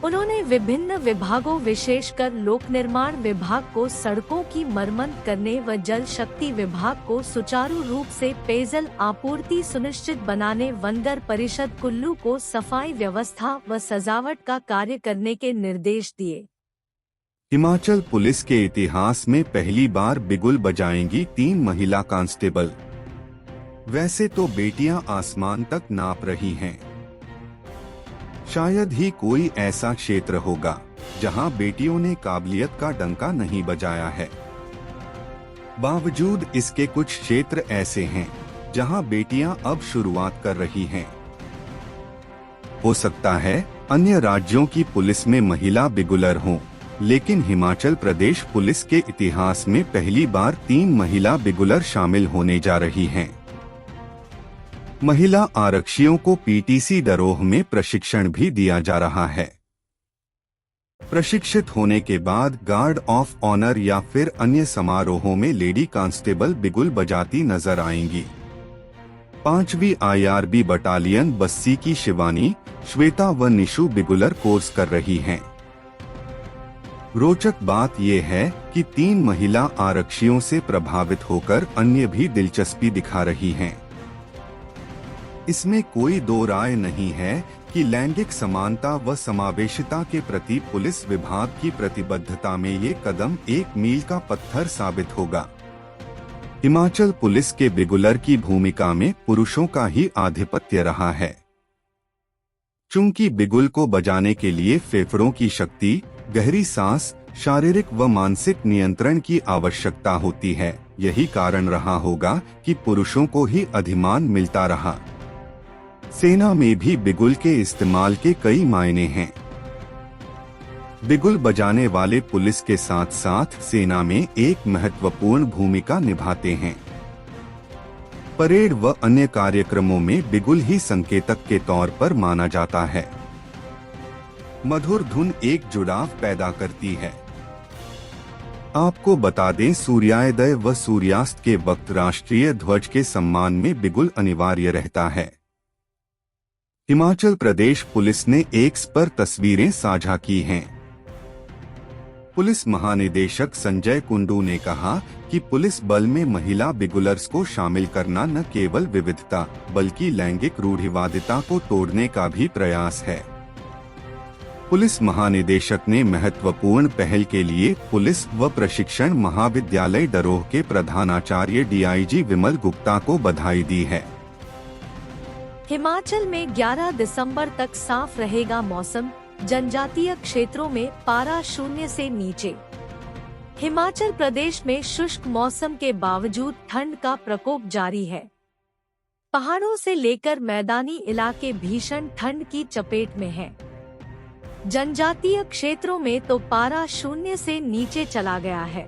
उन्होंने विभिन्न विभागों विशेषकर लोक निर्माण विभाग को सड़कों की मरम्मत करने व जल शक्ति विभाग को सुचारू रूप से पेयजल आपूर्ति सुनिश्चित बनाने, वनगर परिषद कुल्लू को सफाई व्यवस्था व सजावट का कार्य करने के निर्देश दिए। हिमाचल पुलिस के इतिहास में पहली बार बिगुल बजाएंगी 3 महिला कांस्टेबल। वैसे तो बेटियां आसमान तक नाप रही हैं। शायद ही कोई ऐसा क्षेत्र होगा जहां बेटियों ने काबिलियत का डंका नहीं बजाया है। बावजूद इसके कुछ क्षेत्र ऐसे हैं जहां बेटियां अब शुरुआत कर रही हैं। हो सकता है अन्य राज्यों की पुलिस में महिला बिगुलर हों, लेकिन हिमाचल प्रदेश पुलिस के इतिहास में पहली बार 3 महिला बिगुलर शामिल होने जा रही हैं। महिला आरक्षियों को पीटीसी दरोह में प्रशिक्षण भी दिया जा रहा है। प्रशिक्षित होने के बाद गार्ड ऑफ ऑनर या फिर अन्य समारोहों में लेडी कांस्टेबल बिगुल बजाती नजर आएंगी। 5वीं IRB बटालियन बस्सी की शिवानी, श्वेता व निशु बिगुलर कोर्स कर रही हैं। रोचक बात यह है कि 3 महिला आरक्षियों से प्रभावित होकर अन्य भी दिलचस्पी दिखा रही हैं। इसमें कोई दो राय नहीं है कि लैंगिक समानता व समावेशिता के प्रति पुलिस विभाग की प्रतिबद्धता में ये कदम एक मील का पत्थर साबित होगा। हिमाचल पुलिस के बिगुलर की भूमिका में पुरुषों का ही आधिपत्य रहा है। चूंकि बिगुल को बजाने के लिए फेफड़ों की शक्ति, गहरी सांस, शारीरिक व मानसिक नियंत्रण की आवश्यकता होती है। यही कारण रहा होगा कि पुरुषों को ही अधिमान मिलता रहा। सेना में भी बिगुल के इस्तेमाल के कई मायने हैं। बिगुल बजाने वाले पुलिस के साथ साथ सेना में एक महत्वपूर्ण भूमिका निभाते हैं। परेड व अन्य कार्यक्रमों में बिगुल ही संकेतक के तौर पर माना जाता है। मधुर धुन एक जुड़ाव पैदा करती है। आपको बता दें, सूर्योदय व सूर्यास्त के वक्त राष्ट्रीय ध्वज के सम्मान में बिगुल अनिवार्य रहता है। हिमाचल प्रदेश पुलिस ने एक्स पर तस्वीरें साझा की हैं। पुलिस महानिदेशक संजय कुंडू ने कहा कि पुलिस बल में महिला बिगुलर्स को शामिल करना न केवल विविधता बल्कि लैंगिक रूढ़िवादिता को तोड़ने का भी प्रयास है। पुलिस महानिदेशक ने महत्वपूर्ण पहल के लिए पुलिस व प्रशिक्षण महाविद्यालय डरोह के प्रधानाचार्य डीआईजी विमल गुप्ता को बधाई दी है। हिमाचल में 11 दिसंबर तक साफ रहेगा मौसम, जनजातीय क्षेत्रों में पारा 0 से नीचे। हिमाचल प्रदेश में शुष्क मौसम के बावजूद ठंड का प्रकोप जारी है। पहाड़ों से लेकर मैदानी इलाके भीषण ठंड की चपेट में हैं। जनजातीय क्षेत्रों में तो पारा 0 से नीचे चला गया है।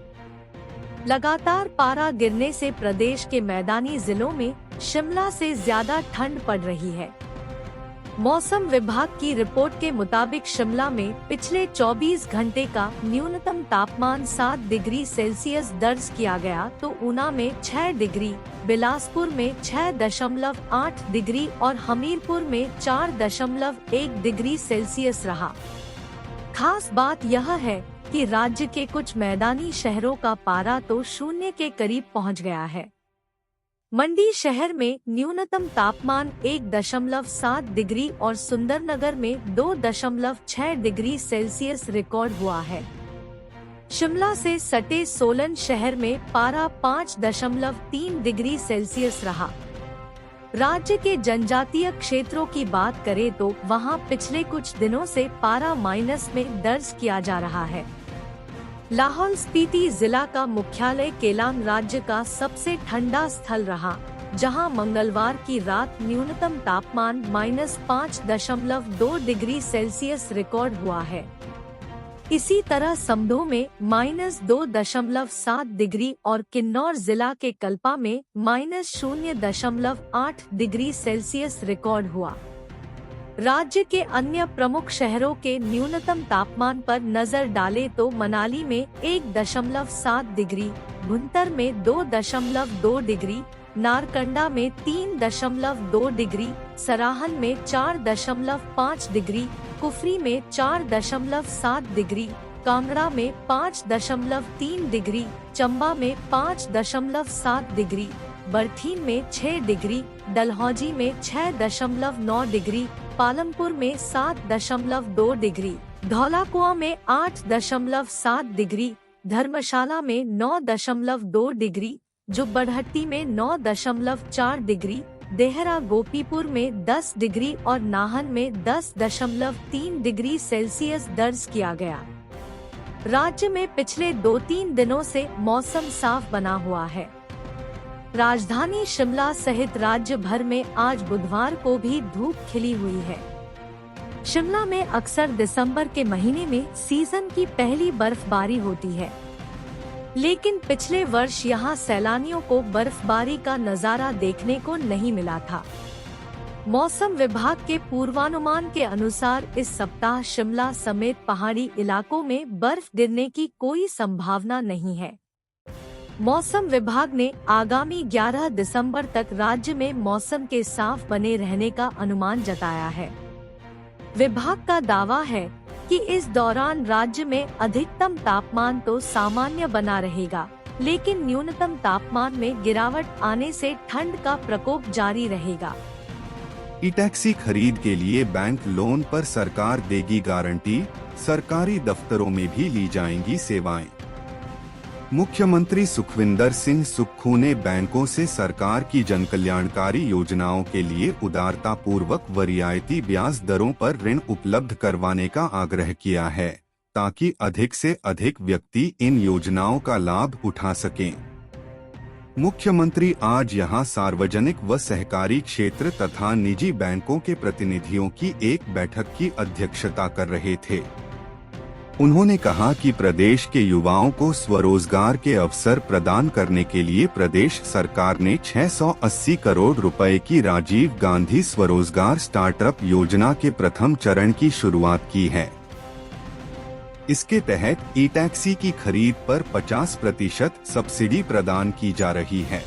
लगातार पारा गिरने से प्रदेश के मैदानी जिलों में शिमला से ज्यादा ठंड पड़ रही है। मौसम विभाग की रिपोर्ट के मुताबिक शिमला में पिछले 24 घंटे का न्यूनतम तापमान 7 डिग्री सेल्सियस दर्ज किया गया तो ऊना में 6 डिग्री, बिलासपुर में 6.8 डिग्री और हमीरपुर में 4.1 डिग्री सेल्सियस रहा। खास बात यह है कि राज्य के कुछ मैदानी शहरों का पारा तो 0 के करीब पहुंच गया है। मंडी शहर में न्यूनतम तापमान 1.7 डिग्री और सुंदरनगर में 2.6 डिग्री सेल्सियस रिकॉर्ड हुआ है। शिमला से सटे सोलन शहर में पारा 5.3 डिग्री सेल्सियस रहा। राज्य के जनजातीय क्षेत्रों की बात करें तो वहां पिछले कुछ दिनों से पारा माइनस में दर्ज किया जा रहा है। लाहौल स्पीति जिला का मुख्यालय केलांग राज्य का सबसे ठंडा स्थल रहा, जहां मंगलवार की रात न्यूनतम तापमान -5.2 डिग्री सेल्सियस रिकॉर्ड हुआ है। इसी तरह समदो में -2.7 डिग्री और किन्नौर जिला के कल्पा में -0.8 डिग्री सेल्सियस रिकॉर्ड हुआ। राज्य के अन्य प्रमुख शहरों के न्यूनतम तापमान पर नजर डालें तो मनाली में 1.7 डिग्री, भुंतर में 2.2 डिग्री, नारकंडा में 3.2 डिग्री, सराहन में 4.5 डिग्री, कुफरी में 4.7 डिग्री, कांगड़ा में 5.3 डिग्री, चंबा में 5.7 डिग्री, बरठीन में 6 डिग्री, डलहौजी में 6.9 डिग्री, पालमपुर में 7.2 डिग्री, धौलाकुआं में 8.7 डिग्री, धर्मशाला में 9.2 डिग्री, जुब्बड़हट्टी में 9.4 डिग्री, देहरा गोपीपुर में 10 डिग्री और नाहन में 10.3 डिग्री सेल्सियस दर्ज किया गया। राज्य में पिछले 2-3 दिनों से मौसम साफ बना हुआ है। राजधानी शिमला सहित राज्य भर में आज बुधवार को भी धूप खिली हुई है। शिमला में अक्सर दिसंबर के महीने में सीजन की पहली बर्फबारी होती है, लेकिन पिछले वर्ष यहां सैलानियों को बर्फबारी का नजारा देखने को नहीं मिला था। मौसम विभाग के पूर्वानुमान के अनुसार इस सप्ताह शिमला समेत पहाड़ी इलाकों में बर्फ गिरने की कोई संभावना नहीं है। मौसम विभाग ने आगामी 11 दिसंबर तक राज्य में मौसम के साफ बने रहने का अनुमान जताया है। विभाग का दावा है कि इस दौरान राज्य में अधिकतम तापमान तो सामान्य बना रहेगा, लेकिन न्यूनतम तापमान में गिरावट आने से ठंड का प्रकोप जारी रहेगा। ई-टैक्सी खरीद के लिए बैंक लोन पर सरकार देगी गारंटी, सरकारी दफ्तरों में भी ली जाएंगी सेवाएं। मुख्यमंत्री सुखविंदर सिंह सुक्खू ने बैंकों से सरकार की जनकल्याणकारी योजनाओं के लिए उदारता पूर्वक व रियायती ब्याज दरों पर ऋण उपलब्ध करवाने का आग्रह किया है। ताकि अधिक से अधिक व्यक्ति इन योजनाओं का लाभ उठा सकें। मुख्यमंत्री आज यहां सार्वजनिक व सहकारी क्षेत्र तथा निजी बैंकों के प्रतिनिधियों की एक बैठक की अध्यक्षता कर रहे थे। उन्होंने कहा कि प्रदेश के युवाओं को स्वरोजगार के अवसर प्रदान करने के लिए प्रदेश सरकार ने 680 करोड़ रुपए की राजीव गांधी स्वरोजगार स्टार्टअप योजना के प्रथम चरण की शुरुआत की है। इसके तहत ई टैक्सी की खरीद पर 50% सब्सिडी प्रदान की जा रही है।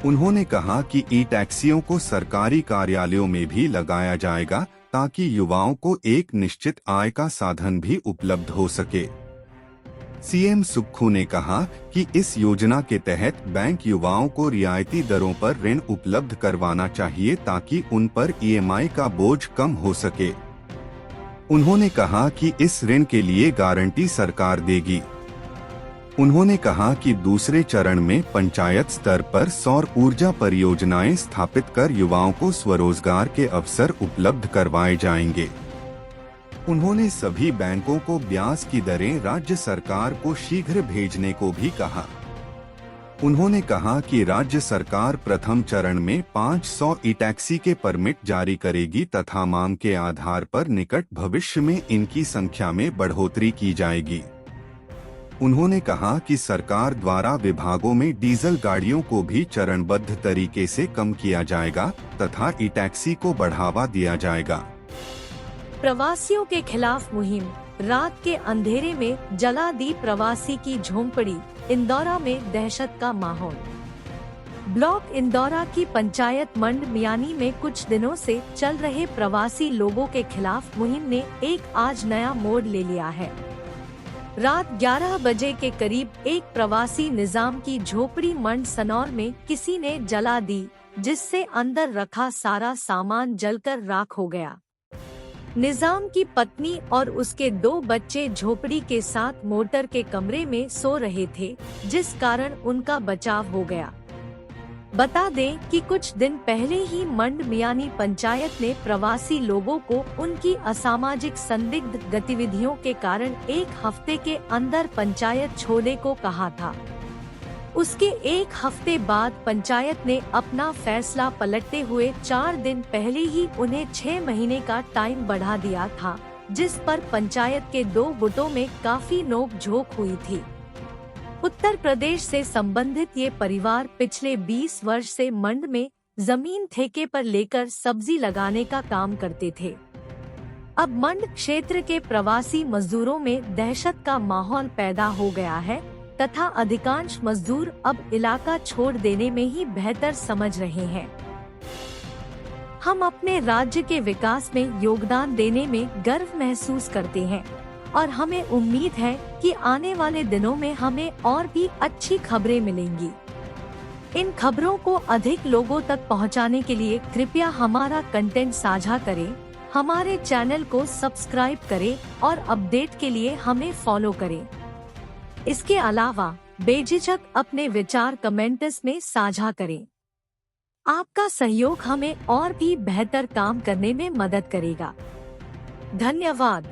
उन्होंने कहा कि ई टैक्सियों को सरकारी कार्यालयों में भी लगाया जाएगा ताकि युवाओं को एक निश्चित आय का साधन भी उपलब्ध हो सके। सीएम सुक्खू ने कहा कि इस योजना के तहत बैंक युवाओं को रियायती दरों पर ऋण उपलब्ध करवाना चाहिए ताकि उन पर ईएमआई का बोझ कम हो सके। उन्होंने कहा कि इस ऋण के लिए गारंटी सरकार देगी। उन्होंने कहा कि दूसरे चरण में पंचायत स्तर पर सौर ऊर्जा परियोजनाएं स्थापित कर युवाओं को स्वरोजगार के अवसर उपलब्ध करवाए जाएंगे। उन्होंने सभी बैंकों को ब्याज की दरें राज्य सरकार को शीघ्र भेजने को भी कहा। उन्होंने कहा कि राज्य सरकार प्रथम चरण में 500 ई टैक्सी के परमिट जारी करेगी तथा मांग के आधार पर निकट भविष्य में इनकी संख्या में बढ़ोतरी की जाएगी। उन्होंने कहा कि सरकार द्वारा विभागों में डीजल गाड़ियों को भी चरणबद्ध तरीके से कम किया जाएगा तथा ई टैक्सी को बढ़ावा दिया जाएगा। प्रवासियों के खिलाफ मुहिम, रात के अंधेरे में जला दी प्रवासी की झोंपड़ी, इंदौरा में दहशत का माहौल। ब्लॉक इंदौरा की पंचायत मंड मियानी में कुछ दिनों से चल रहे प्रवासी लोगों के खिलाफ मुहिम ने एक आज नया मोड़ ले लिया है। रात 11 बजे के करीब एक प्रवासी निजाम की झोपड़ी मंड सनौर में किसी ने जला दी, जिससे अंदर रखा सारा सामान जलकर राख हो गया। निजाम की पत्नी और उसके 2 बच्चे झोपड़ी के साथ मोटर के कमरे में सो रहे थे, जिस कारण उनका बचाव हो गया। बता दें कि कुछ दिन पहले ही मंड मियानी पंचायत ने प्रवासी लोगों को उनकी असामाजिक संदिग्ध गतिविधियों के कारण 1 हफ्ते के अंदर पंचायत छोड़ने को कहा था। उसके 1 हफ्ते बाद पंचायत ने अपना फैसला पलटते हुए 4 दिन पहले ही उन्हें 6 महीने का टाइम बढ़ा दिया था, जिस पर पंचायत के 2 गुटों में काफी नोक-झोंक हुई थी। उत्तर प्रदेश से संबंधित ये परिवार पिछले 20 वर्ष से मंड में जमीन ठेके पर लेकर सब्जी लगाने का काम करते थे। अब मंड क्षेत्र के प्रवासी मजदूरों में दहशत का माहौल पैदा हो गया है तथा अधिकांश मजदूर अब इलाका छोड़ देने में ही बेहतर समझ रहे हैं। हम अपने राज्य के विकास में योगदान देने में गर्व महसूस करते हैं और हमें उम्मीद है कि आने वाले दिनों में हमें और भी अच्छी खबरें मिलेंगी। इन खबरों को अधिक लोगों तक पहुंचाने के लिए कृपया हमारा कंटेंट साझा करें, हमारे चैनल को सब्सक्राइब करें और अपडेट के लिए हमें फॉलो करें। इसके अलावा बेझिझक अपने विचार कमेंट्स में साझा करें। आपका सहयोग हमें और भी बेहतर काम करने में मदद करेगा। धन्यवाद।